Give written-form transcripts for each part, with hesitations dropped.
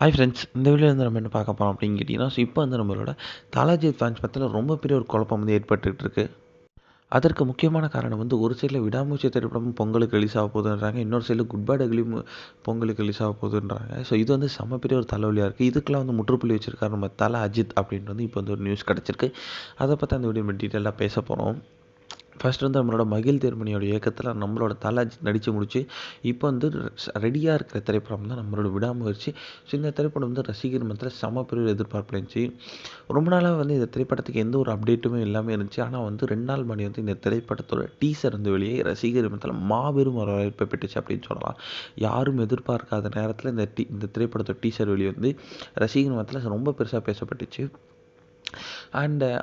Hi friends, இந்த வீடியோவில் வந்து நம்ம என்ன பார்க்க போகிறோம் அப்படின்னு கேட்டிங்கன்னா, இப்போ வந்து நம்மளோட தலஜித் ஃபேன்ஸ் மத்தியில் ரொம்ப பெரிய ஒரு குழப்பம் வந்து ஏற்பட்டுட்டு இருக்கு. அதற்கு முக்கியமான காரணம் வந்து ஒரு சைடில் விடாமுயற்சி திரைப்படம் பொங்கலுக்கு ரிலீஸ் ஆக போகுதுன்றாங்க, இன்னொரு சைடில் குட் பேட் அக்லியும் பொங்கலுக்கு ரிலீஸ் ஆக போகுதுன்றாங்க. ஸோ இது வந்து செம்ம பெரிய ஒரு தலைவலியாக இருக்குது. இதுக்கெல்லாம் வந்து முற்றுப்புள்ளி வச்சிருக்காரு நம்ம தல அஜித் அப்படின்ட்டு வந்து இப்போ வந்து ஒரு நியூஸ் கிடச்சிருக்கு. அதை பற்றி அந்த வீடியோ நம்ம டீட்டெயிலாக பேச போகிறோம். ஃபர்ஸ்ட் வந்து நம்மளோட மகிழ் தேர்மணியோட இயக்கத்தில் நம்மளோட தல நடித்து முடிச்சு இப்போ வந்து ரெடியாக இருக்கிற திரைப்படம் தான் நம்மளோட விடாமுயற்சி. ஸோ இந்த திரைப்படம் வந்து ரசிகர் மத்தியில் செம பெரிய எதிர்பார்ப்பு இருந்துச்சு. ரொம்ப நாளாக வந்து இந்த திரைப்படத்துக்கு எந்த ஒரு அப்டேட்டுமே இல்லாமல் இருந்துச்சு. ஆனால் வந்து 2 நாள் முன்னாடி வந்து இந்த திரைப்படத்தோட டீசர் வந்து வெளியே ரசிகர் மத்தியில் மாபெரும் வரவேற்பை பெற்றுச்சு அப்படின்னு சொல்லலாம். யாரும் எதிர்பார்க்காத நேரத்தில் இந்த திரைப்படத்தோட டீசர் வெளியே வந்து ரசிகர் மத்தியில் ரொம்ப பெருசாக பேசப்பட்டுச்சு.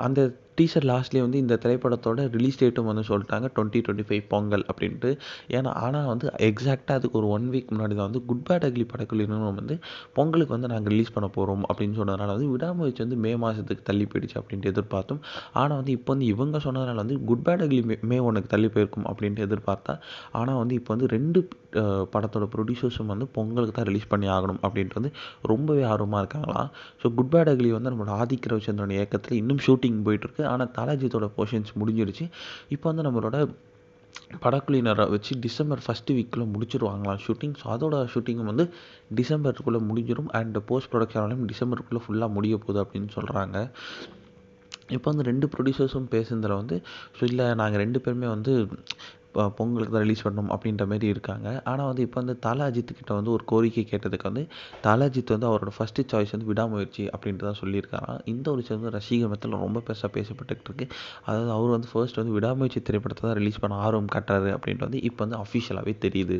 அந்த டீசர் லாஸ்ட்லேயே வந்து இந்த திரைப்படத்தோட ரிலீஸ் டேட்டும் வந்து சொல்லிட்டாங்க, 2025 பொங்கல் அப்படின்ட்டு. ஆனால் வந்து எக்ஸாக்டாக அதுக்கு ஒரு 1 வீக் முன்னாடி தான் வந்து குட் பேட் அக்லி படக்குழு நிறுவனம் வந்து பொங்கலுக்கு வந்து நாங்கள் ரிலீஸ் பண்ண போகிறோம் அப்படின்னு சொன்னதுனால வந்து விடாமுயற்சி வந்து மே மாதத்துக்கு தள்ளி போயிடுச்சு அப்படின்ட்டு எதிர்பார்த்தோம். ஆனால் வந்து இப்போ வந்து இவங்க சொன்னதுனால வந்து குட் பேட் அக்லி மே 1க்கு தள்ளி போயிருக்கும் அப்படின்ட்டு எதிர்பார்த்தா. ஆனால் வந்து இப்போ வந்து 2 படத்தோட ப்ரொடியூசர்ஸும் வந்து பொங்கலுக்கு தான் ரிலீஸ் பண்ணி ஆகணும் அப்படின்ட்டு வந்து ரொம்பவே ஆர்வமாக இருக்காங்களாம். ஸோ குட் பேட் அக்லி வந்து நம்மளோட ஆதிக் ரவிச்சந்திரன் இயக்கத்தில் இன்னும் ஷூட்டிங் போயிட்டுருக்கு. ஆனால் தலஜித்தோட போர்ஷன்ஸ் முடிஞ்சிருச்சு. இப்போ வந்து நம்மளோட படக்குழுவினரை வச்சு டிசம்பர் ஃபஸ்ட்டு வீக்கில் முடிச்சிருவாங்களாம் ஷூட்டிங். ஸோ அதோட ஷூட்டிங்கும் வந்து டிசம்பருக்குள்ளே முடிஞ்சிடும். அண்ட் போஸ்ட் ப்ரொடக்ஷனாலும் டிசம்பருக்குள்ளே ஃபுல்லாக முடிய போகுது அப்படின்னு சொல்கிறாங்க. இப்போ வந்து 2 ப்ரொடியூசர்ஸும் பேசுனதில் வந்து ஸோ இல்லை நாங்கள் 2 பேருமே வந்து பொங்கலுக்கு தான் ரிலீஸ் பண்ணணும் அப்படின்ற மாரி இருக்காங்க. ஆனால் வந்து இப்போ வந்து தல அஜித்துக்கிட்ட வந்து ஒரு கோரிக்கை கேட்டதுக்கு வந்து தல அஜித் வந்து அவரோட ஃபஸ்ட்டு சாய்ஸ் வந்து விடாமுயற்சி அப்படின்ட்டு தான் சொல்லியிருக்காராம். இந்த ஒரு விஷயம் வந்து ரசிகர் மத்தியில் ரொம்ப பெருசாக பேசப்பட்டுக்கிட்டு இருக்கு. அதாவது அவர் வந்து ஃபர்ஸ்ட் வந்து விடாமுயற்சி திரைப்படத்தை தான் ரிலீஸ் பண்ண ஆர்வம் காட்டுறாரு அப்படின்ட்டு வந்து இப்போ வந்து அஃபிஷியலாகவே தெரியுது.